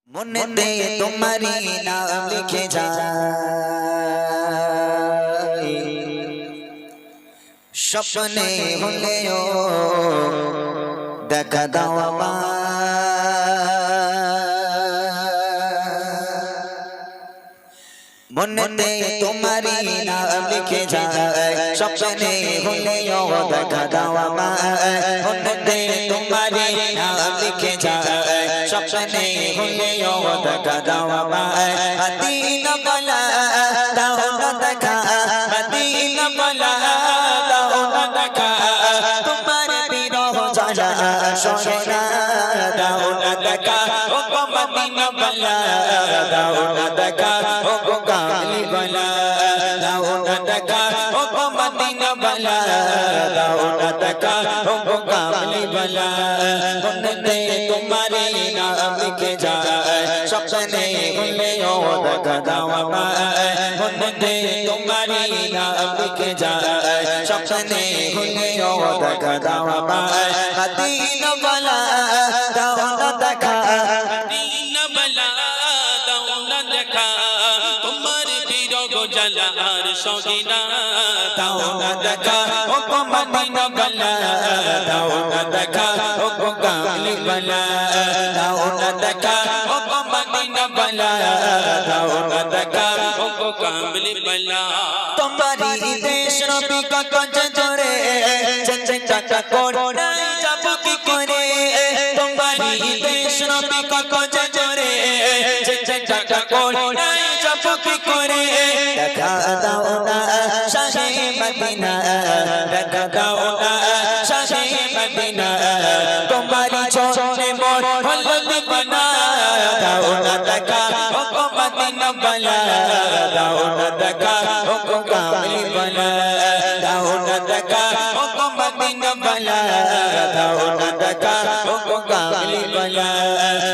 মনেতে তোমারি নাম লিখে যায়, স্বপ্নে হলেও দেখা দাও আমায়। মনেতে তোমারি নাম লিখে যায়, স্বপ্নে হলেও দেখা দাও আমায়। মনেতে তোমারি নাম লিখে যায়, স্বপ্নে হলেও দেখা দাও আমায়। মদিনা বলা দাও না দেখা, মদিনা বলা দাও না দেখা, তোমার বিরহ জ্বালা সহে না, দাও না দেখা ও গো মদিনা বলা, দাও না দেখা ও গো কামলি বলা, দাও না দেখা ও গো মদিনা বলা, দাও না দেখা ও গো কামলি বলা। মনেতে তোমারি নাম লিখে যায়, স্বপ্নে হলেও দেখা দাও আমায়। মনেতে তোমারি নাম লিখে যায়, স্বপ্নে হলেও দেখা দাও আমায়। মদিনা বলা দাও না দেখা, মদিনা বলা দাও না দেখা, তোমার বিরহ জ্বালা আর সহে না, দাও না দেখা ও গো মদিনা বলা, দাও না দেখা ও গো কামলি বলা, দাও না দেখা ও গো মদিনা বলা, দাও না দেখা ও গো কামলি বলা। তোমারি দেশ রবি কত জোরে টাকা করে যাব কি করে, তোমারি দেশ রবি কত জোরে টাকা করে যাব কি করে। দেখা দাও না শাহে মদিনা, দেখা দাও না শাহে মদিনা, তোমারি ছোটে মোর হল দিবানা, দাও না দেখা ও গো মদিনা বলা, দাও না দেখা ও গো কামলি বলা, দাও না দেখা ও গো মদিনা বলা, দাও না দেখা ও গো কামলি বলা।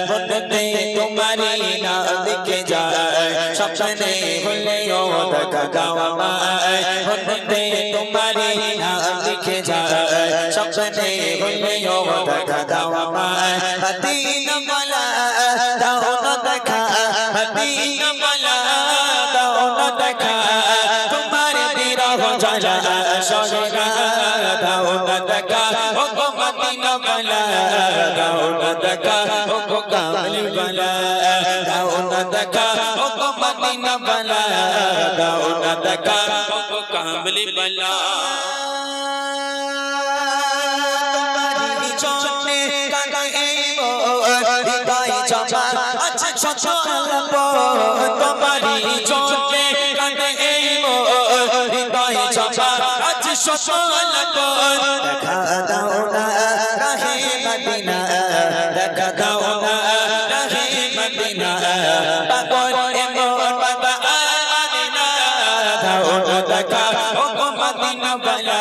মনেতে তোমারি নাম লিখে যায়, স্বপ্নে হলেও দেখা দাও আমায়। মনেতে তোমারি নাম লিখে যায়, স্বপ্নে হলেও দেখা দাও আমায়। মদিনা বলা দাও না দেখা, মদিনা বলা দাও না দেখা, তোমার বিরহ জ্বালা সহে না, দাও না দেখা ও গো মদিনা বলা, দাও না দেখা ও গো কামলি বলা, দাও না দেখা ও গো মদিনা বলা, দাও না দেখা ও গো কামলি বলা। তোমারি চোখে কাঁদে হৃদয় জমা আছে ছোট অল্প, তোমারি চোখে কাঁদে হৃদয় জমা আছে ছোট অল্প। দেখা দাও না রাহে মদিনা, দেখা দাও না রাহে মদিনা, পাগল এমন বাবা মদিনা, দাও না দেখা ও গো মদিনা বলা,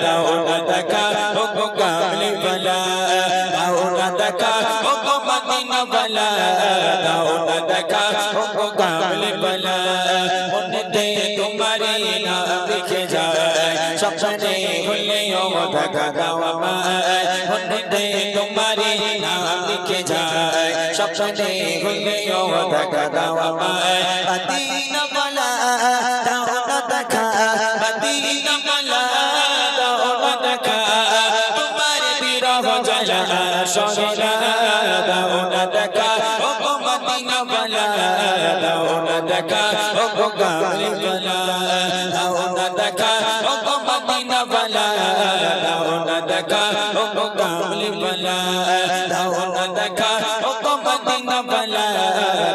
দাও না দেখা ও গো কামলি বলা, দাও না দেখা ও গো মদিনা বলা, দাও না দেখা ও গো কামলি বলা। মনেতে তোমারি নাম লিখে যায়, স্বপ্নে হলেও দেখা দাও আমায়। মনেতে তোমারি নাম লিখে যায়, স্বপ্নে হলেও দেখা দাও আমায়। মদিনা বলা দাও না দেখা, মদিনা বলা দাও না দেখা, তোমার বিরহ জ্বালা সহে না, দাও না দেখা ও গো মদিনা বলা, দাও না দেখা ও গো কামলি বলা, দাও না দেখা ও গো মদিনা বলা, দাও না দেখা ও গো কামলি বলা, দাও না দেখা ও গো মদিনা বলা,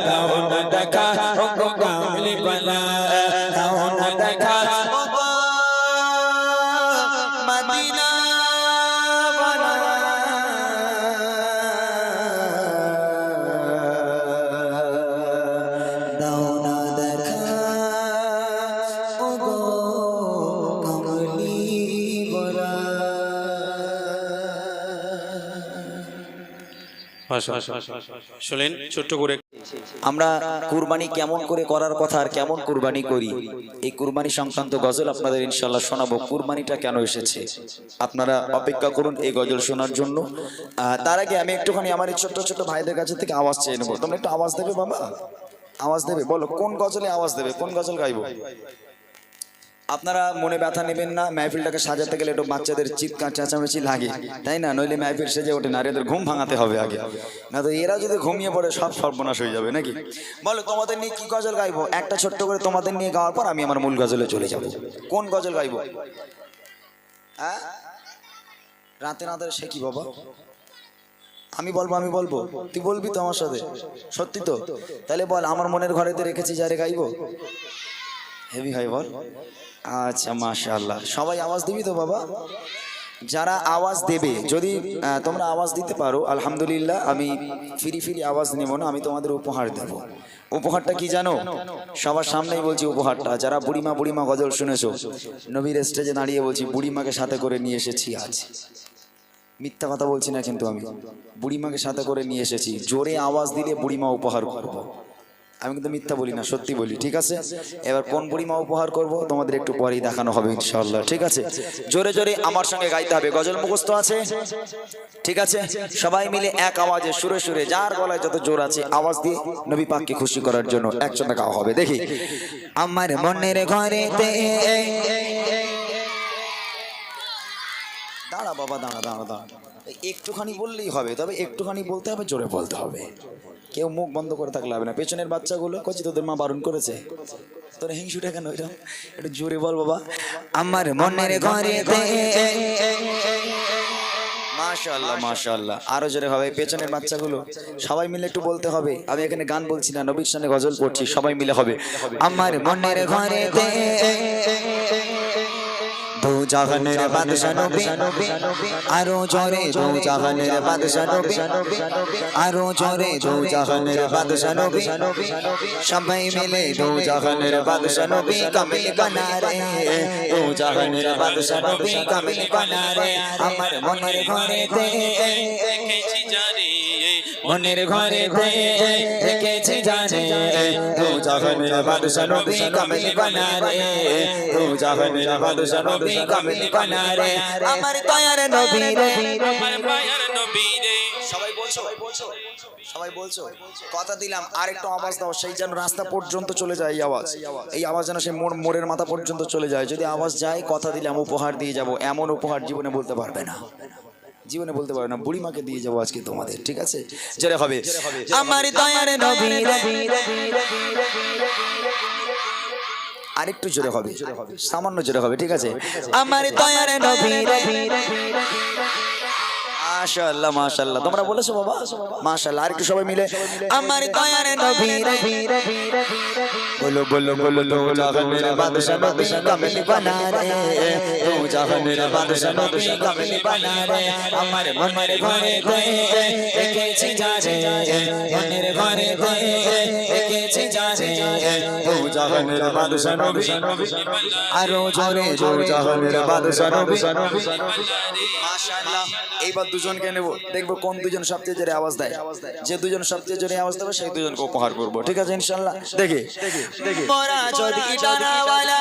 দাও না দেখা ও গো কামলি বলা, দাও না দেখা ও গো মদিনা বলা। দাও না দেখা ও গো কামলি বলা। শুনলেন ছোট্ট করে আমরা কুরবানি কেমন করে করার কথা আর কেমন কুরবানি করি, এই কুরবানি সংক্রান্ত গজল আপনাদের ইনশাল্লাহ শোনাবো। কুরবানিটা কেন এসেছে আপনারা অপেক্ষা করুন এই গজল শোনার জন্য। তার আগে আমি একটুখানি আমার এই ছোট্ট ছোট্ট ভাইদের কাছে থেকে আওয়াজ চেয়ে নেবো। তোমরা একটু আওয়াজ দেবে বাবা, আওয়াজ দেবে, বলো কোন গজলে আওয়াজ দেবে, কোন গজল গাইবো। আপনারা মনে ব্যথা নেবেন না, মাহফিলটাকে সাজাতে গেলে একটু বাচ্চাদের চিৎকার চেঁচামেচি লাগে, তাই না? নইলে মাহফিল সেজে ওঠে না, আর এদের ঘুম ভাঙাতে হবে আগে, না তো এরা যদি ঘুমিয়ে পড়ে সব সর্বনাশ হয়ে যাবে নাকি। বলো তোমাদের নিয়ে কি গজল গাইবো, একটা ছোট্ট করে তোমাদের নিয়ে গাওয়ার পর আমি আমার মূল গজলে চলে যাবো। কোন গজল গাইবো? হ্যাঁ, রাতে রাতে সে কি বাবা, আমি বলবো, তুই বলবি তো আমার সাথে, সত্যি তো? তাহলে বল, আমার মনের ঘরেতে রেখেছি যারে গাইবো, হেভি হয় বল। আচ্ছা মাশাআল্লাহ, সবাই আওয়াজ দিবি তো বাবা? যারা আওয়াজ দেবে, যদি তোমরা আওয়াজ দিতে পারো আলহামদুলিল্লাহ, আমি ফিরি আওয়াজ নেব না, আমি তোমাদের উপহার দেব। উপহারটা কি জানো? সবার সামনেই বলছি উপহারটা, যারা বুড়িমা গজল শুনেছো, নবীর স্টেজে দাঁড়িয়ে বলছি বুড়িমাকে সাথে করে নিয়ে এসেছি আজ, মিথ্যা কথা বলছি না কিন্তু, আমি বুড়িমাকে সাথে করে নিয়ে এসেছি। জোরে আওয়াজ দিলে বুড়িমা উপহার করবো, আমি কিন্তু মিথ্যা বলি না, সত্যি বলি, ঠিক আছে? এবার কোন বুড়িমা উপহার করব তোমাদের একটু পরেই দেখানো হবে ইনশাআল্লাহ, ঠিক আছে? জোরে জোরে আমার সঙ্গে গাইতে হবে, গজল মুখস্থ আছে, ঠিক আছে? সবাই মিলে এক আওয়াজে সুরে সুরে, যার গলায় যত জোর আছে আওয়াজ দিয়ে নবী পাককে খুশি করার জন্য একসঙ্গে গাওয়া হবে। দেখি আমার মনের ঘরেতে, দাঁড়া বাবা, দাঁড়া, একটুখানি বললেই হবে, তবে একটুখানি বলতে হবে, জোরে বলতে হবে, কেউ মুখ বন্ধ করে থাকলে হবে না। পেছনের বাচ্চাগুলো কচি, তোদের মা বারণ করেছে, তোর হিংসুটা কেন এরকম, একটু জোরে বল বাবা। আমার মনের ঘরেতে, মাশাআল্লাহ, আরো জোরে হবে। পেছনের বাচ্চাগুলো সবাই মিলে একটু বলতে হবে, আমি এখানে গান বলছি না, নবীর সামনে গজল পড়ছি, সবাই মিলে হবে। আমার মনের ঘরেতে দু জাহানের বাদশা নবী, আরো জোরে দু জাহানের বাদশা নবী, আরো জোরে দু জাহানের বাদশা নবী, সবাই মিলে দু জাহানের বাদশা নবী কামিল বানা রে, দু জাহানের বাদশা নবী কামিল বানা রে। আমার মনের ঘরেতে রেখেছি জানি, মনের ঘরেতে রেখেছি জানি, দু জাহানের বাদশা নবী কামিল বানা রে, দু জাহানের বাদশা নবী কামিল বানা রে। আমার দয়ার নবী রে, আমার মায়ের নবী রে। সবাই বলছো কথা দিলাম, আর একটু আওয়াজ দাও, সেই যেন রাস্তা পর্যন্ত চলে যায় এই আওয়াজ যেন সেই মোড়ের মাথা পর্যন্ত চলে যায়। যদি আওয়াজ যায়, কথা দিলাম উপহার দিয়ে যাব, এমন উপহার জীবনে বলতে পারবে না, জীবনে বলতে পারবে না, বুড়িমাকে দিয়ে যাবো আজকে তোমাদের, ঠিক আছে? যেটা হবে আমার দয়ার নবী রে, আরেকটু জোরে হবে, সামান্য জোরে হবে, ঠিক আছে? আমার দয়ার নবী রে, মাশাআল্লাহ, তোমরা বলেছো বাবা, মাশাআল্লাহ। আর একটু সবাই মিলে আমার দয়ার নবী রে, বলো দু জাহানের বাদশা নবী কামিল বানা রে, দু জাহানের বাদশা নবী কামিল বানা রে। আমার মনের ঘরেতে রেখেছি জানি, মনের ঘরেতে রেখেছি জানি, দু জাহানের বাদশা নবী, আরো জোরে দু জাহানের বাদশা নবী, মাশাআল্লাহ। এইবার দুজনকে নেব, দেখবো কোন দুজন সবচেয়ে জোরে আওয়াজ দেয়, যে দুজন সবচেয়ে জোরে আওয়াজ দেবে সেই দুজনকে উপহার করবো, ঠিক আছে ইনশাআল্লাহ? দেখি মোরা যদি ডানাওয়ালা,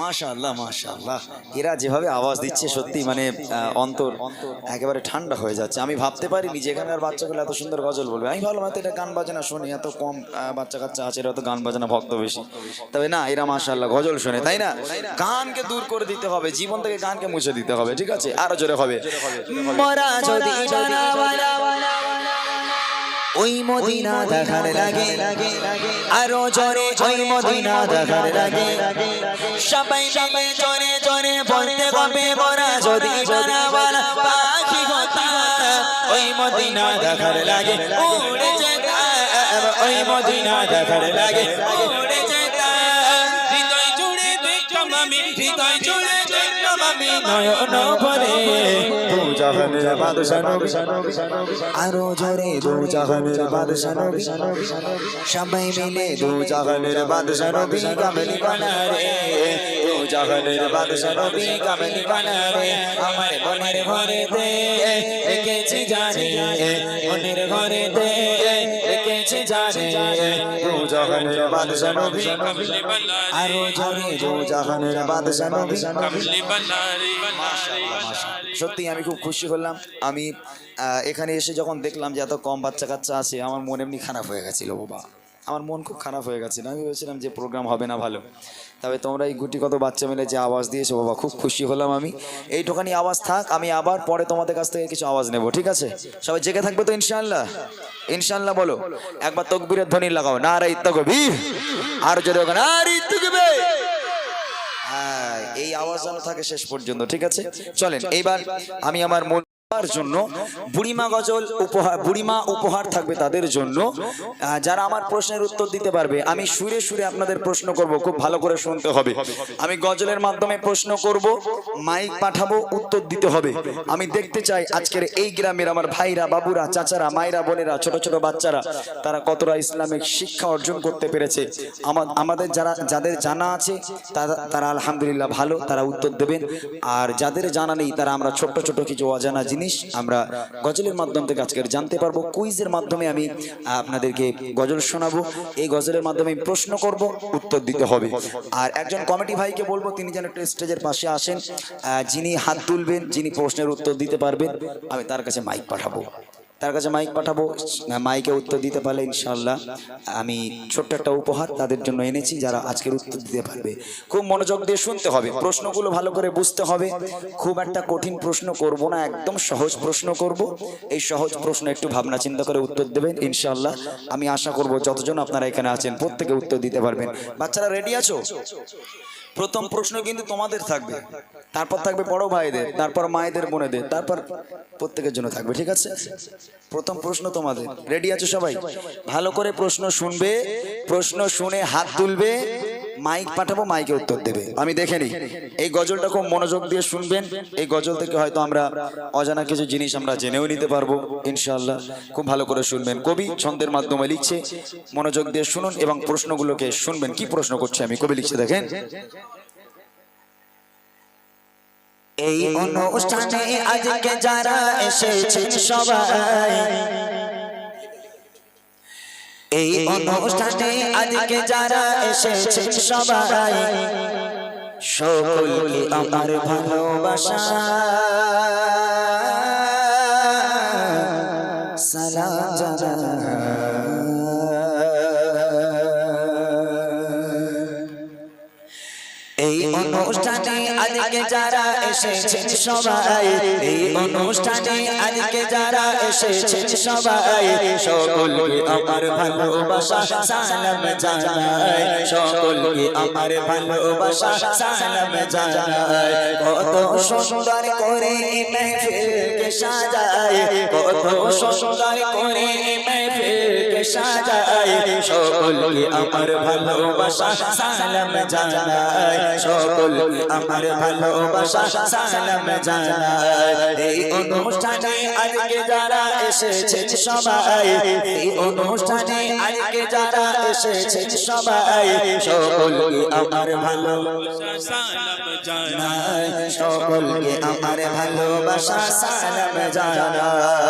মাশাআল্লাহ, এরা যেভাবে আওয়াজ দিচ্ছে সত্যি মানে অন্তর একেবারে ঠান্ডা হয়ে যাচ্ছে। আমি ভাবতে পারিনি যে এখানকার বাচ্চাগুলো এত সুন্দর গজল বলবে। আমি ভাবলাম হয়তো এটা গান বাজনা শুনি, এত কম বাচ্চা কাচ্চা আছে, এরা তো গান বাজনা ভক্ত বেশি, তবে না, এরা মাশাআল্লাহ গজল শোনে, তাই না? গানকে দূর করে দিতে হবে, জীবন থেকে গানকে মুছে দিতে হবে, ঠিক আছে? আরো জোরে হবে মোরা যদি ডানাওয়ালা, ওই মদিনা দেখার লাগে, আরো জোরে ওই মদিনা দেখার লাগে, সবাই মিলে জোরে জোরে বলতে হবে মোরা যদি ডানাওয়ালা পাখি হতাম, ওই মদিনা দেখার লাগে উড়ে যেতাম, ওই মদিনা দেখার লাগে উড়ে যেতাম, হৃদয় জুড়ে দেখতাম আমি, হৃদয় জুড়ে দেখতাম আমি, নয়ন ভরে দু জাহানের বাদশা নবী আরো জোরে দু জাহানের বাদশা নবী সবাই মিলে দু জাহানের বাদশা নবী কামলি বানা রে দু জাহানের বাদশা নবী কামলি বানা রে আমার মনের ঘরে দে রেখেছি জানে মনের ঘরে দে রেখেছি জানে দু জাহানের বাদশা নবী আরো জোরে দু জাহানের বাদশা নবী সত্যি আমি খুব খুশি হলাম আমি এখানে এসে যখন দেখলাম যে এত কম বাচ্চা কাচ্চা আছে আমার মন এমনি খারাপ হয়ে গেছিল বাবা আমার মন খুব খারাপ হয়ে গেছিল আমি ভেবেছিলাম যে প্রোগ্রাম হবে না ভালো তবে তোমরা এই গুটি কত বাচ্চা মিলে যে আওয়াজ দিয়েছো বাবা খুব খুশি হলাম আমি এইটুখানি আওয়াজ থাক আমি আবার পরে তোমাদের কাছ থেকে কিছু আওয়াজ নেব ঠিক আছে সবাই জেগে থাকবে তো ইনশাআল্লাহ ইনশাআল্লাহ বলো একবার তাকবীরের ধ্বনি লাগাও নারে তাকবীর আর জোরে হোক নারে তাকবীর হ্যাঁ এই আওয়াজ যেন থাকে শেষ পর্যন্ত ঠিক আছে চলেন এইবার আমি আমার মন জন্য বুড়িমা গজল উপহার বুড়িমা উপহার থাকবে তাদের জন্য যারা আমার প্রশ্নের উত্তর দিতে পারবে আমি সুরে সুরে আপনাদের প্রশ্ন করব খুব ভালো করে শুনতে হবে আমি গজলের মাধ্যমে প্রশ্ন করব মাইক পাঠাবো উত্তর দিতে হবে আমি দেখতে চাই আজকের এই গ্রামের আমার ভাইরা বাবুরা চাচারা মায়েরা বোনেরা ছোট ছোট বাচ্চারা তারা কতটা ইসলামিক শিক্ষা অর্জন করতে পেরেছে আমাদের যাদের জানা আছে তারা আলহামদুলিল্লাহ ভালো তারা উত্তর দেবেন আর যাদের জানা নেই তারা আমরা ছোট ছোট কিছু অজানা জিনিস আমরা গজলের মাধ্যম থেকে আজকে জানতে পারবো কুইজের মাধ্যমে আমি আপনাদেরকে গজল শোনাবো এই গজলের মাধ্যমে প্রশ্ন করব উত্তর দিতে হবে আর একজন কমিটি ভাইকে বলবো তিনি যেন একটু স্টেজের পাশে আসেন যিনি হাত তুলবেন যিনি প্রশ্নের উত্তর দিতে পারবেন আমি তার কাছে মাইক পাঠাবো মাইকে উত্তর দিতে পারলে ইনশাআল্লাহ আমি ছোট্ট একটা উপহার তাদের জন্য এনেছি যারা আজকের উত্তর দিতে পারবে খুব মনোযোগ দিয়ে শুনতে হবে প্রশ্নগুলো ভালো করে বুঝতে হবে খুব একটা কঠিন প্রশ্ন করব না একদম সহজ প্রশ্ন করব এই সহজ প্রশ্ন একটু ভাবনা চিন্তা করে উত্তর দেবেন ইনশাআল্লাহ আমি আশা করব যতজন আপনারা এখানে আছেন প্রত্যেকে উত্তর দিতে পারবেন বাচ্চারা রেডি আছো প্রথম প্রশ্ন কিন্তু তোমাদের থাকবে তারপর থাকবে বড় ভাইদের তারপর মায়েদের বোনেদের তারপর প্রত্যেকের জন্য থাকবে ঠিক আছে প্রথম প্রশ্ন তোমাদের রেডি আছো সবাই ভালো করে প্রশ্ন শুনবে প্রশ্ন শুনে হাত তুলবে মাইক পাঠাবো মাইকে উত্তর দেবে আমি দেখে নিই এই গজলটা খুব মনোযোগ দিয়ে শুনবেন এই গজল থেকে হয়তো আমরা অজানা কিছু জিনিস আমরা জেনেও নিতে পারবো ইনশাআল্লাহ খুব ভালো করে শুনবেন কবি ছন্দের মাধ্যমে লিখছে মনোযোগ দিয়ে শুনুন এবং প্রশ্নগুলোকে শুনবেন কি প্রশ্ন করছে আমি কবি লিখছে দেখেন এই অনুষ্ঠানে আজকে যারা এসেছেন সবাই এই অনুষ্ঠানে আজকে যারা এসেছেন সবাই সকলকে আমার ভালোবাসা সালাম জানাই এই অনুষ্ঠানে আজকে যারা এসেছেন সবাই এই অনুষ্ঠানে আজকে যারা এসেছেন সবাই সকলকে আমার ভালোবাসা সালাম জানাই সকলকে আমার ভালোবাসা সালাম জানাই কত সুন্দর করে মেহফিলকে সাজায় কত সুন্দর করে মেহফিলকে সাজায় সকলকে আমার ভালোবাসা সালাম জানাই সকলকে আমার ভালোবাসা সালাম জানাই এই অনুষ্ঠানে আজকে যারা এসেছেন সবাই এই অনুষ্ঠানে আজকে যারা এসেছেন সবাই সকলকে আমার ভালোবাসা সালাম জানাই সকলকে আমার ভালোবাসা সালাম জানাই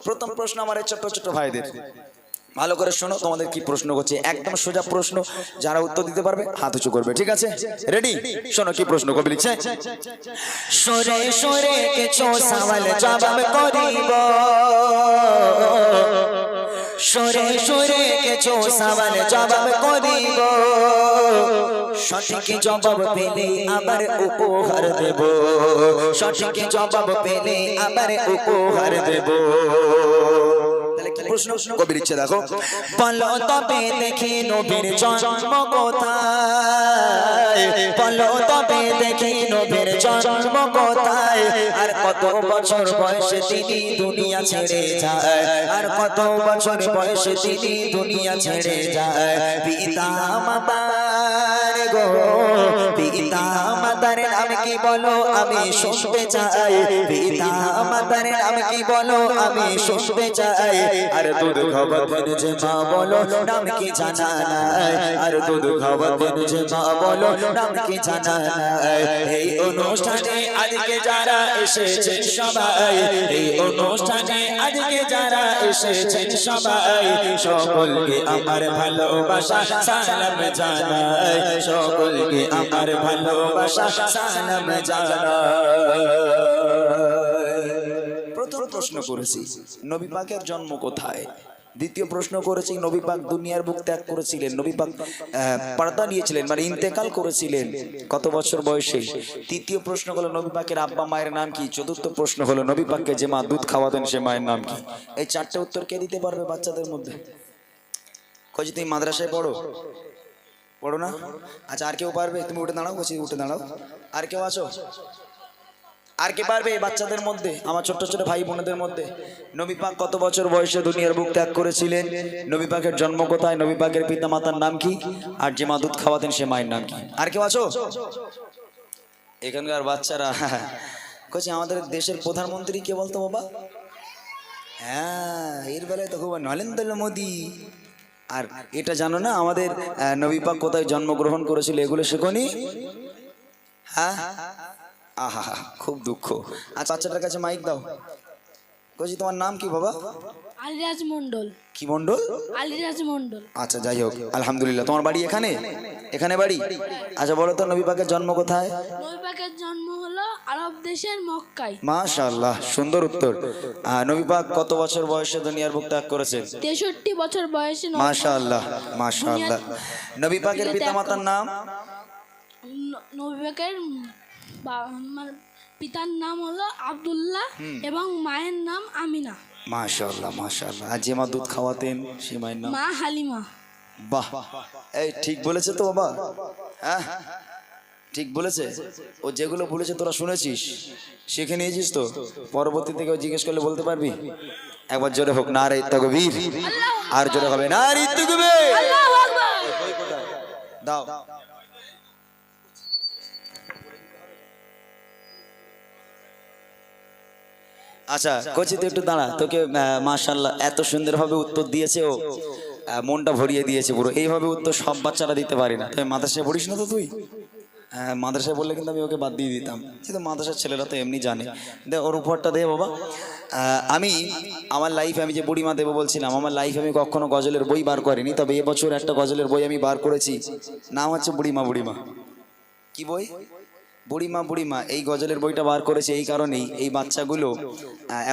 প্রথম প্রশ্ন আমার ছোট ছোট ভাইদের ভালো করে শোনো তোমাদের কি প্রশ্ন করছে একদম সোজা প্রশ্ন যারা উত্তর দিতে পারবে হাত উঁচু করবে ঠিক আছে রেডি শোনো কি প্রশ্ন কবি লিখছে সরে সরে কিছু সওয়াল জবাব করিব সরে সরে কিছু সওয়াল জবাব করিব সঠিক জবাব পেলে আবার উপহার দেব সঠিক জবাব পেলে আবার উপহার দেব প্রশ্ন কবি লিখছে দেখো বলো তবে দেখি নবীর জন্ম কোথায় বলো তবে দেখি নবীর জন্ম কোথায় আর কত বছর বয়সে তিনি দুনিয়া ছেড়ে যায় আর কত বছর বয়সে তিনি দুনিয়া ছেড়ে যায় পিতা মাতার গো পিতা পিতা মাতার নাম কি বলো আমি শুনতে চাই, পিতা মাতার নাম কি বলো আমি শুনতে চাই, আর দুধ খাওয়াতেন যে মা বলো নাম কি জানা নাই, আর দুধ খাওয়াতেন যে মা বলো নাম কি জানা নাই। এই অনুষ্ঠানে আজকে যারা এসেছেন সবাই, এই অনুষ্ঠানে আজকে যারা এসেছেন সবাই, সকলকে আমার ভালোবাসা সালাম জানাই, সকলকে আমার ভালোবাসা সালাম জানাই। প্রথম প্রশ্ন করেছি নবী পাকের জন্ম কোথায়, দ্বিতীয় প্রশ্ন করেছি নবী পাক দুনিয়ার বুক ত্যাগ করেছিলেন, নবী পাক পর্দা নিয়েছিলেন মানে ইন্তেকাল করেছিলেন কত বছর বয়সে, তৃতীয় প্রশ্ন হলো নবী পাকের আব্বা মায়ের নাম কি, চতুর্থ প্রশ্ন হলো নবী পাককে যে মা দুধ খাওয়াতেন সে মায়ের নাম কি। এই চারটে উত্তর কে দিতে পারবে বাচ্চাদের মধ্যে? কই তুমি মাদ্রাসায় পড়ো, পড়ো না? আচ্ছা আর কেউ পারবে? তুমি উঠে দাঁড়াও, বলছি উঠে দাঁড়াও। আর কেউ আছো? আর কে পারবে এই বাচ্চাদের মধ্যে, আমার ছোট্ট ছোট ভাই বোনেদের মধ্যে? নবী পাক কত বছর বয়সে দুনিয়ার বুক ত্যাগ করেছিলেন, নবী পাকের জন্ম কোথায়, নবী পাকের পিতা মাতার নাম কি, আর যে মা দুধ খাওয়াতেন সে মায়ের নাম কি? আর কেউ আছো? এখানকার বাচ্চারা কইছে আমাদের দেশের প্রধানমন্ত্রী কে বলতো বাবা? হ্যাঁ এর বেলায় তো খুব নরেন্দ্র মোদী। আর এটা জানো না আমাদের নবী পাক কোথায় জন্মগ্রহণ করেছিল, এগুলো শেখনি? হ্যাঁ আহা খুব দুঃখ। আচ্ছা বাচ্চাটার কাছে মাইক দাও, কইছি তোমার নাম কি বাবা? আলিরাজ মন্ডল। কি মন্ডল? আলিরাজ মন্ডল। আচ্ছা যাই হোক আলহামদুলিল্লাহ। তোমার বাড়ি এখানে? এখানে বাড়ি? আচ্ছা বলো তো নবী পাকের জন্ম কোথায়? নবী পাকের জন্ম হলো আরব দেশের মক্কায়। মাশাআল্লাহ সুন্দর উত্তর। নবী পাক কত বছর বয়সে দুনিয়ার বুক ত্যাগ করেছেন? 63 বছর বয়সে। মাশাআল্লাহ মাশাআল্লাহ। নবী পাকের পিতামাতার নাম? নবী পাকের পিতার নাম হলো আব্দুল্লাহ এবং মায়ের নাম আমিনা। মাশাআল্লাহ মাশাআল্লাহ। আর যে মা দুধ খাওয়াতেন সে মায়ের নাম? মা হালিমা। বাহ এই ঠিক বলেছে তো বাবা? হ্যাঁ ঠিক বলেছে। ও যেগুলো বলেছে তোরা শুনেছিস, শিখে নিয়েছিস তো? পরবর্তী থেকে জিজ্ঞেস করলে বলতে পারবি? একবার জোরে হোক নারে তাকবীর, আর জোরে হবে নারে তাকবীর। আল্লাহু আকবার। দাও আচ্ছা কোচি তুই একটু দাঁড়া, তোকে মাশাআল্লাহ এত সুন্দরভাবে উত্তর দিয়েছে, ও মনটা ভরিয়ে দিয়েছে পুরো। এইভাবে উত্তর সব বাচ্চারা দিতে পারে না। তুই মাদ্রাসায় পড়িস না তো? তুই মাদ্রাসায় বললে কিন্তু আমি ওকে বাদ দিয়ে দিতাম, কিন্তু মাদ্রাসার ছেলেরা তো এমনি জানে। দে ওর উপহারটা দে বাবা। আমি আমার লাইফে আমি যে বুড়িমা দেবো বলছিলাম, আমার লাইফে আমি কখনো গজলের বই বার করিনি, তবে এবছর একটা গজলের বই আমি বার করেছি, নাম হচ্ছে বুড়িমা বুড়িমা। কি বই? বুড়িমা বুড়িমা। এই গজলের বইটা বার করেছে এই কারণেই, এই বাচ্চাগুলো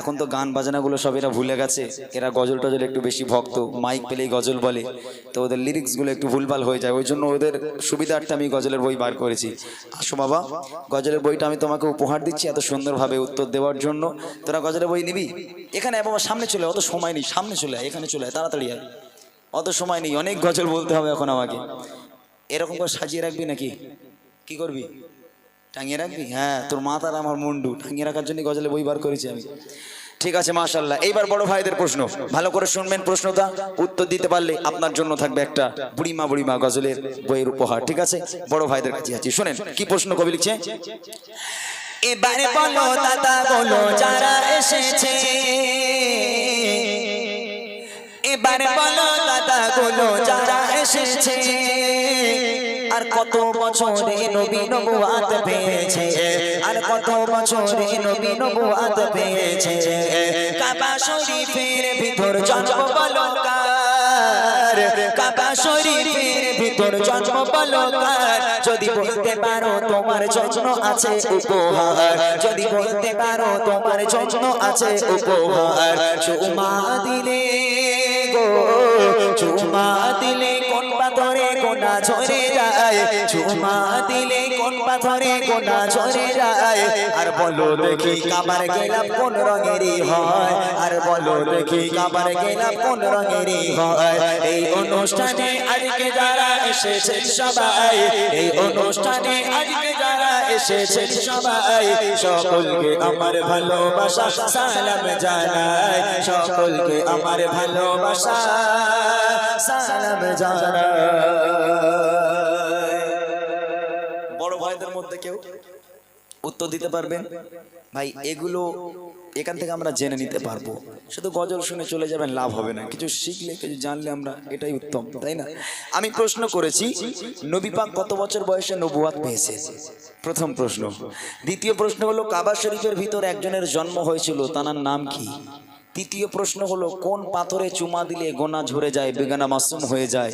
এখন তো গান বাজনাগুলো সব এরা ভুলে গেছে, এরা গজল টজল একটু বেশি ভক্ত, মাইক পেলেই গজল বলে, তো ওদের লিরিক্সগুলো একটু ভুলভাল হয়ে যায়, ওই জন্য ওদের সুবিধার্থে আমি গজলের বই বার করেছি। আসো বাবা, গজলের বইটা আমি তোমাকে উপহার দিচ্ছি এত সুন্দরভাবে উত্তর দেওয়ার জন্য। তোরা গজলের বই নিবি? এখানে বাবা সামনে চলে, অত সময় নেই, সামনে চলে এখানে চলে তাড়াতাড়ি, আর অত সময় নেই, অনেক গজল বলতে হবে এখন আমাকে। এরকম করে সাজিয়ে রাখবি নাকি কি করবি? টাঙিয়ে রাখবি? হ্যাঁ তোর মাথা আর আমার মুন্ডু টাঙিয়ে রাখার জন্য গজলে বই বার করেছি আমি। ঠিক আছে মাশাআল্লাহ। এইবার বড় ভাইদের প্রশ্ন, ভালো করে শুনবেন প্রশ্নটা, উত্তর দিতে পারলে আপনার জন্য থাকবে একটা বুড়িমা বুড়িমা গজলের বইয়ের উপহার। ঠিক আছে বড় ভাইদের কাছে আছি, শুনেন কি প্রশ্ন কবি লিখছে। এবারে বলো দাদা বলো যারা এসেছে, এবারে বলো দাদা বলো যারা এসেছে, আর কত বছরে নবী নবুয়াত পেয়েছে, আর কত বছরে নবী নবুয়াত পেয়েছে, কাবা শরীফের ভিতর জন্ম বলো কার, কাবা শরীফের ভিতর জন্ম বলো কার, যদি বলতে পারো তোমার জন্য আছে উপহার, যদি বলতে পারো তোমার জন্য আছে উপহার, চুমা দিলে গো চুমা দিলে কোন পাথরে গোনা ঝরে যায়, চুমা দিলে কোন পাথরে গোনা ঝরে যায়, আর বলো দেখি কাবার গেলাম কোন রঙেরই হয়, আর বলো দেখি কাবার গেলাম কোন রঙেরই হয়। এই অনুষ্ঠানে আজকে যারা এসেছেন সবাই, এই অনুষ্ঠানে আজকে যারা এসেছেন সবাই, সকলকে আমার ভালোবাসা সালাম জানাই, সকলকে আমার ভালোবাসা সালাম জানাই। বড় ভাই বয়সদের মধ্যে কেউ উত্তর দিতে পারবেন? ভাই এগুলো এখান থেকে আমরা জেনে নিতে পারবো, শুধু গজল শুনে চলে যাবেন লাভ হবে না, কিছু শিখলে কিছু জানলে আমরা এটাই উত্তম, তাই না? আমি প্রশ্ন করেছি নবী পাক কত বছর বয়সে নবুয়াত পেয়েছে, প্রথম প্রশ্ন। দ্বিতীয় প্রশ্ন হলো কাবা শরীফের ভিতর একজনের জন্ম হয়েছিল, তার নাম কি? তৃতীয় প্রশ্ন হলো কোন পাথরে চুমা দিলে গোনা ঝরে যায়, বেগানা মাসুম হয়ে যায়?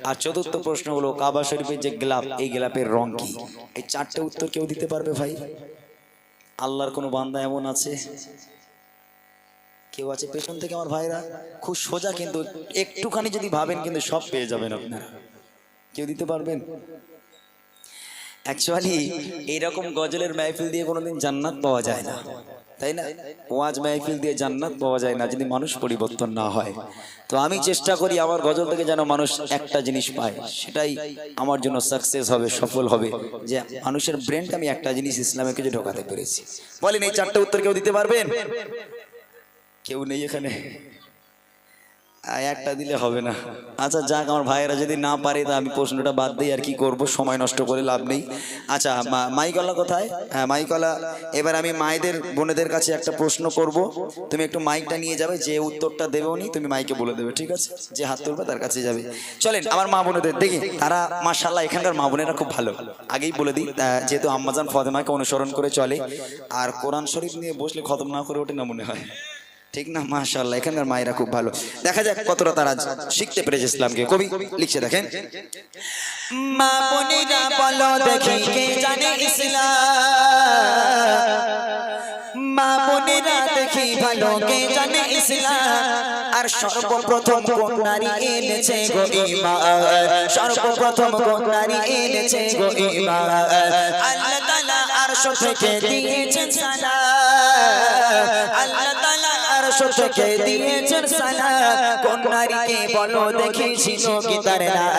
আর চতুর্থ প্রশ্ন হলো কাবা শরীফের যে গ্লাভ, এই গ্লাভের রং কি? এই চারটে উত্তর কেউ দিতে পারবে ভাই? আল্লাহর কোনো বান্দা এমন আছে? কেউ আছে পেছন থেকে আমার ভাইরা? খুব সোজা, কিন্তু একটুখানি যদি ভাবেন কিন্তু সব পেয়ে যাবেন আপনারা। কেউ দিতে পারবেন? অ্যাকচুয়ালি এইরকম গজলের মাহফিল দিয়ে কোনোদিন জান্নাত পাওয়া যায় না, তাই না? ওয়াজ মাহফিল দিয়ে জান্নাত পাওয়া যায় না যদি মানুষ পরিবর্তন না হয়। তো আমি চেষ্টা করি আমার গজল থেকে যেন মানুষ একটা জিনিস পায়, সেটাই আমার জন্য সাকসেস হবে, সফল হবে, যে মানুষের ব্রেনটা আমি একটা জিনিস ইসলামে কিছু ঢোকাতে পেরেছি। বলেন এই চারটে উত্তর কেউ দিতে পারবেন? কেউ নেই এখানে? একটা দিলে হবে না। আচ্ছা যাক, আমার ভাইয়েরা যদি না পারে তা আমি প্রশ্নটা বাদ দিই, আর কি করব, সময় নষ্ট করে লাভ নেই। আচ্ছা মাইকলা কোথায়? হ্যাঁ মাইকলা, এবার আমি মায়েদের বোনেদের কাছে একটা প্রশ্ন করব, তুমি একটু মাইকটা নিয়ে যাবে, যে উত্তরটা দেবে উনি তুমি মাইকে বলে দেবে, ঠিক আছে? যে হাত তুলবে তার কাছে যাবে। চলেন আমার মা বোনেদের দেখি, তারা মাশাআল্লাহ এখানকার মা বোনেরা খুব ভালো। আগেই বলে দিই, যেহেতু আম্মাজান ফাতেমাকে অনুসরণ করে চলে, আর কোরআন শরীফ নিয়ে বসলে খতম না করে ওঠে না মনে হয়, ঠিক না? মাশাআল্লাহ এখানকার মায়েরা খুব ভালো। দেখা যাক কতটা তারা শিখতে পেরেছে ইসলামকে। কবি লিখছে দেখেন, মা বোনেরা বলো দেখি কে জানে ইসলাম, মা বোনেরা দেখি ভালো কে জানে ইসলাম, আর সর্বপ্রথম কোন নারী এনেছে গো ঈমান, সর্বপ্রথম কোন নারী এনেছে গো ঈমান, আল্লাহ তাআলা আরশ থেকে দিয়েছেন সালাম, আল্লাহ তাআলা আরশ থেকে দিয়েছেন সালাম, কোন নারীকে বলো দেখি ছিল কি তার নাম,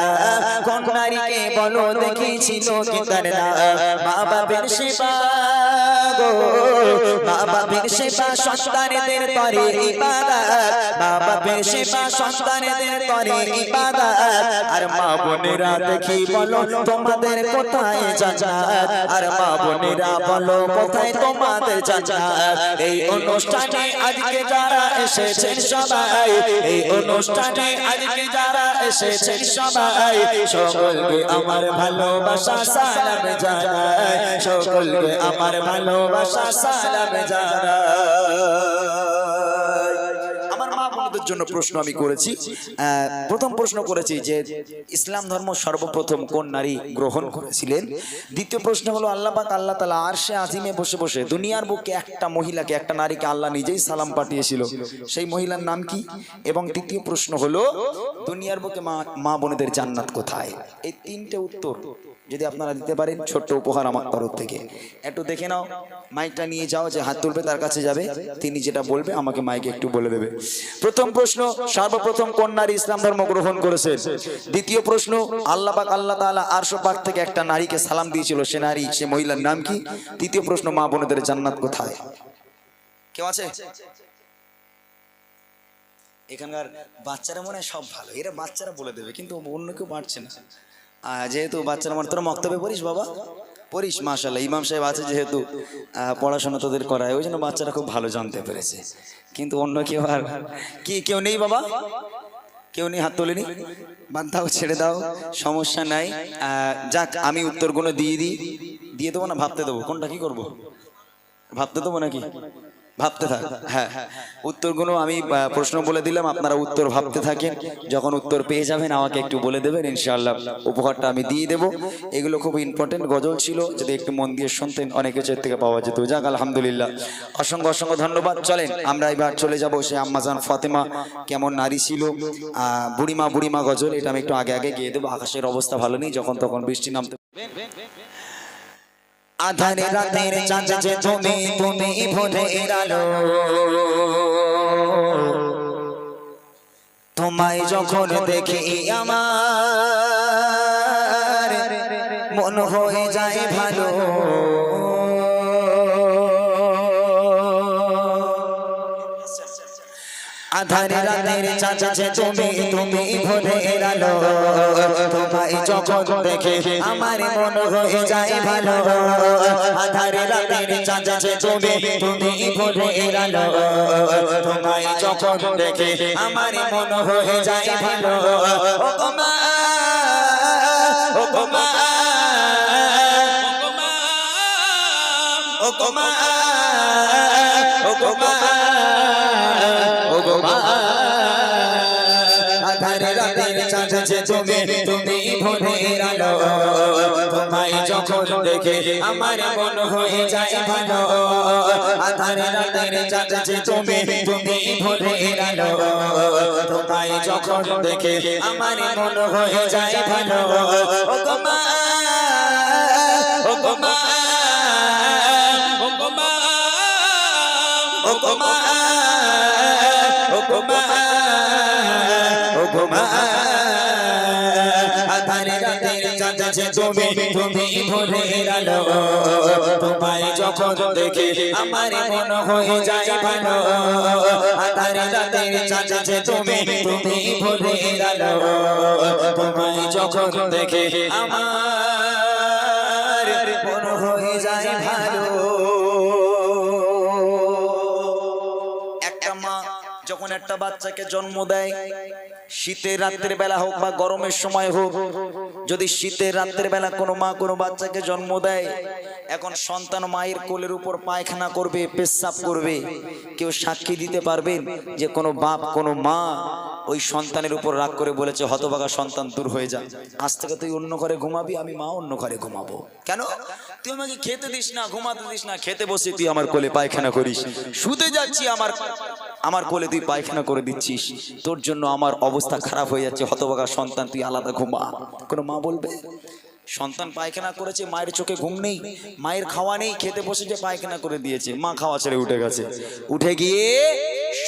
কোন নারীকে বলো দেখি ছিল কি তার নাম, মা বাবার সেবা গো, মা বাবার সেবা সন্তানদের তরে ইবাদত, মা বাবার সেবা সন্তানদের তরে ইবাদত, আর মা বোনেরা দেখি বলো তোমাদের কোথায় জান্নাত, আর মা বোনেরা বলো কোথায় তোমাদের জান্নাত। এই অনুষ্ঠানে আজকে যারা এসেছেন সবাই, এই অনুষ্ঠানে আজকে যারা এসেছেন সবাই, সকলকে আমার ভালোবাসা সালাম জানাই, সকলকে আমার ভালোবাসা সালাম জানাই। আমার মা বোনদের জন্য প্রশ্ন আমি করেছি। প্রথম প্রশ্ন করেছি যে ইসলাম ধর্ম সর্বপ্রথম কোন নারী গ্রহণ করেছিলেন। দ্বিতীয় প্রশ্ন হলো আল্লাহ পাক আল্লাহ তাআলা আরশে আজিমে বসে বসে দুনিয়ার বুকে একটা মহিলাকে, একটা নারীকে আল্লাহ নিজেই সালাম পাঠিয়েছিল, সেই মহিলার নাম কি? এবং তৃতীয় প্রশ্ন হলো দুনিয়ার বুকে মা বোনেদের জান্নাত কোথায়? এই তিনটে উত্তর যদি আপনারা দিতে পারেন, ছোট্ট উপহার আমার তরফ থেকে। একটু দেখে নাও, মাইকটা নিয়ে যাও, যে হাত তুলবে তার কাছে যাবে, তিনি যেটা বলবে আমাকে মাইকে একটু বলে দেবে। প্রথম প্রশ্ন সর্বপ্রথম কোন নারী ইসলাম ধর্ম গ্রহণ করেছে। দ্বিতীয় প্রশ্ন আল্লাহ পাক আল্লাহ তাআলা আরশ পাক থেকে একটা নারীকে সালাম দিয়েছিল, সে নারী সে মহিলার নাম কি? তৃতীয় প্রশ্ন মা বোনেদের জান্নাত কোথায়? কেউ আছে? এখানকার বাচ্চারা মনে হয় সব ভালো, এরা বাচ্চারা বলে দেবে, কিন্তু অন্য কেউ পারছে না। যেহেতু বাচ্চারা মনে, তোরা মক্তবে পড়িস বাবা? পড়িস, মাশাআল্লাহ ইমাম সাহেব আছে যেহেতু পড়াশোনা তোদের করায়, ওই জন্য বাচ্চারা খুব ভালো জানতে পেরেছে, কিন্তু অন্য কেউ আর কি কেউ নেই বাবা? কেউ নেই, হাত তোলেনি? বাদ দাও, ছেড়ে দাও, সমস্যা নাই। যাক আমি উত্তরগুলো দিয়ে দেবো না ভাবতে দেবো? কোনটা কি করবো, ভাবতে দেবো নাকি? ভাবতে থাক। হ্যাঁ উত্তরগুলো আমি প্রশ্ন বলে দিলাম, আপনারা উত্তর ভাবতে থাকেন, যখন উত্তর পেয়ে যাবেন আমাকে একটু বলে দেবেন, ইনশাআল্লাহ উপহারটা আমি দিয়ে দেবো। এগুলো খুব ইম্পর্টেন্ট গজল ছিল, যদি একটু মন দিয়ে শুনতেন অনেক কিছুর থেকে পাওয়া যেত। যাক আলহামদুলিল্লাহ, অসংখ্য অসংখ্য ধন্যবাদ। চলেন আমরা এবার চলে যাব সে আম্মাজান ফাতেমা কেমন নারী ছিল, বুড়িমা গজল, এটা আমি একটু আগে গিয়ে দেবো। আকাশের অবস্থা ভালো নেই, যখন তখন বৃষ্টি নামতে। আধারে রাতের চাঁদ যে তুমি ভোরের আলো, তোমায় যখন দেখি আমার মন হয়ে যায় ভালো, আধারে রাতের চাঁদ যে তুমি তুমি ভোরের আলো তোমায় যখন দেখে আমার মন হয়ে যায় ভালো আধারে রাতের চাঁদ যে তুমি তুমি ভোরের আলো তোমায় যখন দেখে আমার মন হয়ে যায় ভালো ও গো মা ও গো মা ও গো মা ও গো মা ও গো মা আধারে রাতের চাঁদ যে তুমি তুমি ভোরের আলো তোমায় যখন দেখে আমার মন হয়ে যায় ভালো আধারে রাতের চাঁদ যে তুমি তুমি ভোরের আলো তোমায় যখন দেখে আমার মন হয়ে যায় ভালো ও গো মা ও গো মা ও গো মা ও গো মা ও গো মা আধারে রাতের চাঁদ যে তুমি তুমি ভোরের আলো তোমায় যখন দেখে আমার মন হয়ে যায় ভালো আধারে রাতের চাঁদ যে তুমি তুমি ভোরের আলো তোমায় যখন দেখে আমার মন হয়ে যায় ভালো যখন একটা বাচ্চাকে জন্ম দেয় শীতের রাতের বেলা হোক বা গরমের সময় হোক যদি শীতের রাতের বেলা কোনো মা কোনো বাচ্চাকে জন্ম দেয় এখন সন্তান মায়ের কোলের উপর পায়খানা করবে পেশাব করবে কেউ সাক্ষী দিতে পারবেন যে কোনো বাপ কোনো মা ওই সন্তানের উপর রাগ করে বলেছে হতভাগা সন্তান দূর হয়ে যা আজ থেকে তুই অন্য ঘরে ঘুমাবি আমি মা অন্য ঘরে ঘুমাবো কেন তুই আমাকে খেতে দিস না ঘুমাতে দিস না খেতে বসে তুই আমার কোলে পায়খানা করিস শুতে যাচ্ছি আমার কোলে তুই পায়খানা করে দিচ্ছিস তোর জন্য আমার অবস্থা খারাপ হয়ে যাচ্ছে হতভাগা সন্তান তুই আলাদা ঘুমা কোনো মা বলবে সন্তান পায়খানা করেছে মায়ের চোখে ঘুম নেই মায়ের খাওয়া নেই খেতে বসে যে পায়খানা করে দিয়েছে মা খাওয়া ছেড়ে উঠে গেছে উঠে গিয়ে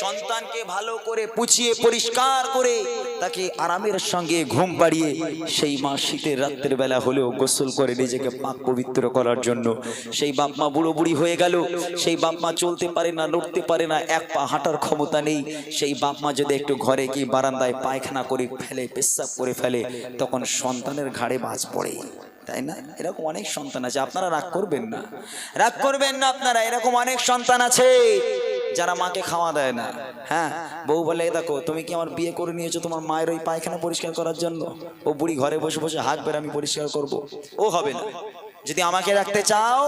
সন্তানকে ভালো করে পুছিয়ে পরিষ্কার করে তাকে আরামের সঙ্গে ঘুম পাড়িয়ে সেই মা শীতের রাতের বেলা হলেও গোসল করে নিজেকে পাক পবিত্র করার জন্য সেই বাপ মা বুড়ো বুড়ি হয়ে গেল সেই বাপ মা চলতে পারে না লড়তে পারে না এক পা হাঁটার ক্ষমতা নেই সেই বাপ মা যদি একটু ঘরে কি বারান্দায় পায়খানা করে ফেলে পেশাব করে ফেলে তখন সন্তানের ঘাড়ে বাজ পড়ে তাই না এরকম অনেক সন্তান আছে আপনারা রাগ করবেন না আপনারা এরকম অনেক সন্তান আছে যারা মাকে খাওয়া দেয় না হ্যাঁ বউ বলে দেখো তুমি কি আমার বিয়ে করে নিয়েছো তোমার মায়ের ওই পায়খানা পরিষ্কার করার জন্য ও বুড়ি ঘরে বসে বসে হাত বের আমি পরিষ্কার করব ও হবে না যদি আমাকে রাখতে চাও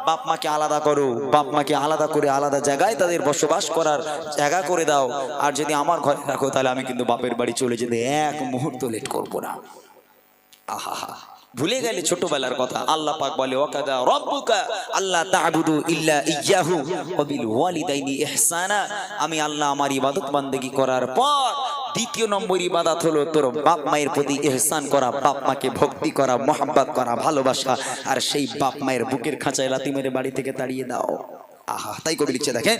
বাপ মাকে আলাদা করো বাপ মাকে আলাদা করে আলাদা জায়গায় তাদের বসবাস করার জায়গা করে দাও আর যদি আমার ঘরে রাখো তাহলে আমি কিন্তু বাপের বাড়ি চলে যেতে এক মুহূর্ত লেট করবো না আহা ভুলে গেলে ছোটবেলার কথা আল্লাহ পাক বলে ওয়াকাদা রাব্বুকা আল্লাহ তা'বুদু ইল্লা ইয়্যাহু ওয়া বিল ওয়ালিদাইনি ইহসানা আমি আল্লাহ আমার ইবাদত বান্দেগী করার পর দ্বিতীয় নম্বর ইবাদত হলো তোর বাপ মায়ের প্রতি ইহসান করা বাপ মাকে ভক্তি করা মহব্বত করা ভালোবাসা আর সেই বাপ মায়ের বুকের খাঁচায় লাথি মেরে বাড়ি থেকে তাড়িয়ে দাও আহা তাই কবি লিখছে দেখেন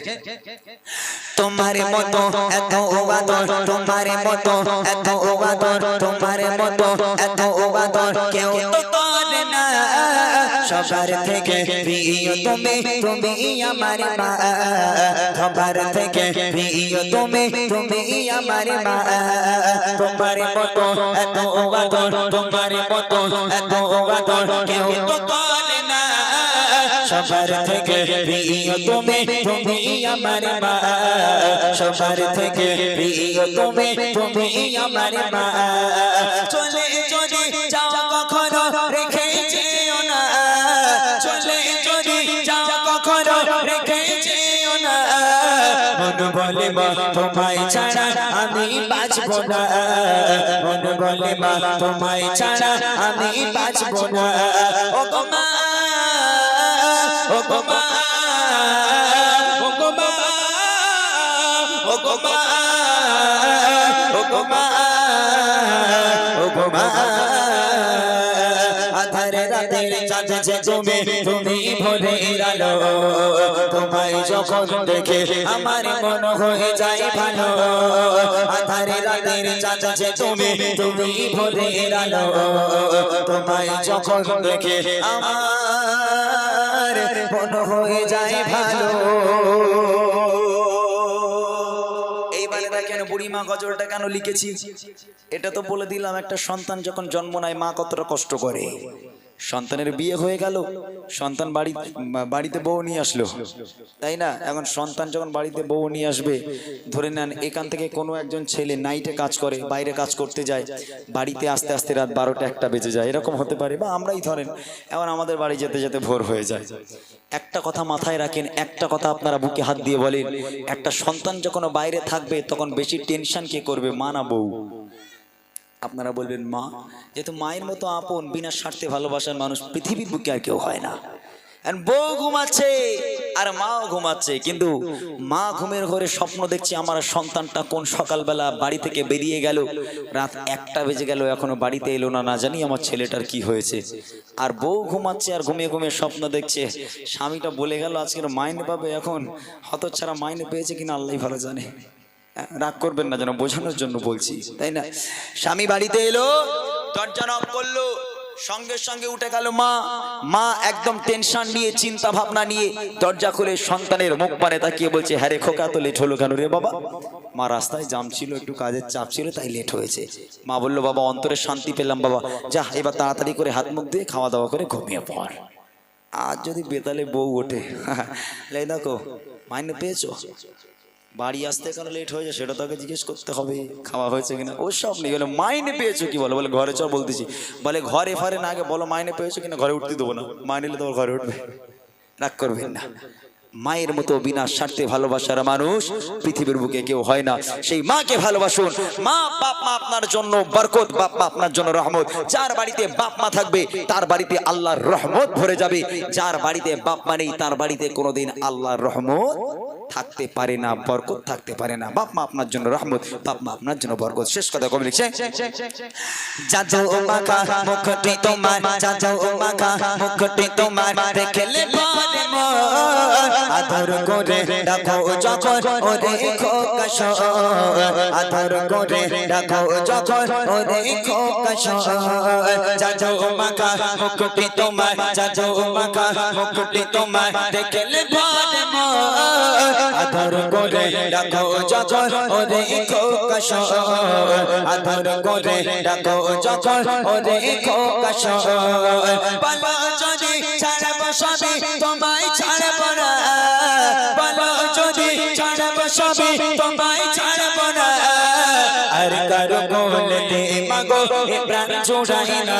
তোমার মতো এত ওবাদর তোমার মতো এত ওবাদর তোমার মতো এত ওবাদর কেউ তো করে না সবার থেকে প্রিয় তুমি তুমি আমার মা সবার থেকে প্রিয় তুমি তুমি আমার মা তোমার মতো এত ওবাদর তোমার মতো এত ওবাদর কেউ তো করে না সবার থেকে প্রিয় তুমি তুমি আমার মা সবার থেকে প্রিয় তুমি তুমি আমার মা চলে চলে যাও কখনো রেখে যেও না চলে চলে যাও কখনো রেখে যেও না মন বলে মা তোমায় ছাড়া আমি বাঁচব না মন বলে মা তোমায় ছাড়া আমি বাঁচব না ও গো মা ও গো মা ও গো মা ও গো মা ও গো মা ও গো মা আধারে রাতের চাঁদ যে তুমি তুমি ভোরের আলো তোমায় যখন দেখে আমার মন হয়ে যায় ভালো আধারে রাতের চাঁদ যে তুমি তুমি ভোরের আলো তোমায় যখন দেখে আমার মন হয়ে যায় ভালো এইবারে দেখেন বুড়িমা গজলটা কেন লিখেছি এটা তো বলে দিলাম। একটা সন্তান যখন জন্ম নেয় মা কতটা কষ্ট করে। সন্তানের বিয়ে হয়ে গেল, সন্তান বাড়িতে বউ নিয়ে আসলো, তাই না? এখন সন্তান যখন বাড়িতে বউ নিয়ে আসবে, ধরে নেন এখান থেকে কোনো একজন ছেলে নাইটে কাজ করে, বাইরে কাজ করতে যায়, বাড়িতে আস্তে আস্তে রাত 12টা 1টা বেজে যায়, এরকম হতে পারে। বা আমরাই ধরেন এখন আমাদের বাড়ি যেতে যেতে ভোর হয়ে যায়। একটা কথা মাথায় রাখেন, একটা কথা আপনারা বুকে হাত দিয়ে বলেন, একটা সন্তান যখন বাইরে থাকবে তখন বেশি টেনশন কে করবে, মা না বউ? আপনারা বলবেন মা, যেহেতু মায়ের মতো আপন বিনা স্বার্থে ভালোবাসার মানুষ পৃথিবীর বুকে আর কেউ হয় না। বউ ঘুমাচ্ছে আর মাও ঘুমাচ্ছে, কিন্তু মা ঘুমের ঘরে স্বপ্ন দেখছে আমার সন্তানটা কোন সকালবেলা বাড়ি থেকে বেরিয়ে গেল, রাত 1টা বেজে গেল, এখনো বাড়িতে এলো না, না জানি আমার ছেলেটার কি হয়েছে। আর বউ ঘুমাচ্ছে আর ঘুমিয়ে ঘুমিয়ে স্বপ্ন দেখছে স্বামীটা বলে গেল আজকের মাইনে পাবে। এখন হতচ্ছাড়া মাইনে পেয়েছে কিনা আল্লাহ ভালো জানে। রাগ করবেন না, যেন বোঝানোর জন্য বলছি, তাই না? স্বামী বাড়িতে এলো, দরজা নক করলো, সঙ্গে সঙ্গে উঠে গেল মা। মা একদম টেনশন নিয়ে, চিন্তা ভাবনা নিয়ে দরজা খুলে সন্তানের মুখ পানে তাকিয়ে বলছে, হ্যাঁ রে খোকা, তো লেট হলো কেন রে বাবা? মা, রাস্তায় জাম ছিল, একটু কাজের চাপ ছিল, তাই লেট হয়েছে। মা বলল, বাবা অন্তরে শান্তি পেলাম বাবা, যা এবার তাড়াতাড়ি করে হাত মুখ দিয়ে খাওয়া দাওয়া করে ঘুমিয়ে পড়। আর যদি বেতালে বউ ওঠে, দেখো মাইনে পেয়েছো, বাড়ি আসতে কেন লেট হয়ে যায় সেটা তাকে জিজ্ঞেস করতে হবে, খাওয়া হয়েছে কিনা, ও সব নেই। বলে মাইনে পেয়েছো কি? বলো, বলে ঘরে চল বলতেছি। বলে ঘরে ফারে না আগে বলো মাইনে পেয়েছো কিনা, ঘরে উঠতে দেবো না, মাইনে নিলে তোমার ঘরে উঠবে। রাগ করবেন না। মায়ের মতো বিনা স্বার্থে ভালোবাসার মানুষ পৃথিবীর বুকে কেউ হয় না। সেই মাকে ভালোবাসুন। মা বাপ মা আপনার জন্য বরকত, বাপ মা আপনার জন্য রহমত। যার বাড়িতে বাপ মা থাকবে তার বাড়িতে আল্লাহর রহমত ভরে যাবে। যার বাড়িতে বাপ মা নেই তার বাড়িতে কোনোদিন আল্লাহর রহমত থাকতে পারে না, বরকত থাকতে পারে না। বাপ মা আপনার জন্য রহমত, বাপ মা আপনার জন্য বরকত। শেষ কথা কবি লিখছে, যাও মাখা মুখটি তোমার, যাও মাখা মুখটি তোমার, দেখলে পারে মন, আদর করে রাখো যখন ওরে খোকা শোন, আদর করে রাখো যখন ওরে খোকা শোন। যাও মাখা মুখটি তোমার, যাও মাখা মুখটি তোমার, দেখলে পারে মন, আদর করে রাখো যখন ওরে খোকা শোন, আদর করে রাখো যখন ওরে খোকা শোন। বলো যদি ছাড়ব সবই তোমায় ছাড়ব না, বলো যদি ছাড়ব সবই তোমায় ছাড়ব না, আর কারো বলতে মাগো এ প্রাণ জোড়াই না,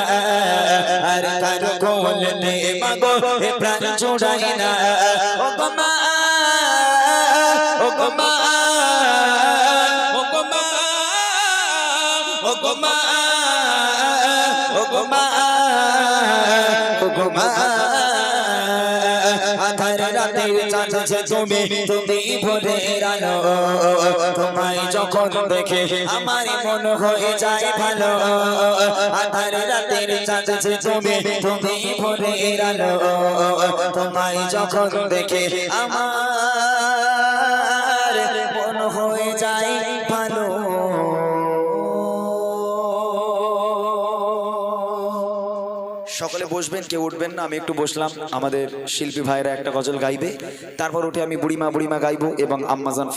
আর কারো বলতে মাগো এ প্রাণ জোড়াই না। ও গো মা, ও গো মা, ও গো মা, ও গো মা, ও গো মা, ও গো মা, আধার রাতের চাঁদ যে তুমি, তুমি ভোরের আলো, তোমায় যখন দেখে আমার মন হয়ে যায় ভালো। আধার রাতের চাঁদ যে তুমি, তুমি ভোরের আলো, তোমায় যখন দেখে আমার মন হয়ে যায় ভালো। সকলে বসবেন, কেউ উঠবেন না, আমি একটু বসলাম। আমাদের শিল্পী ভাইরা একটা গজল গাইবে, তারপর উঠে আমি বুড়িমা বুড়িমা গাইবো এবং আম্মাজান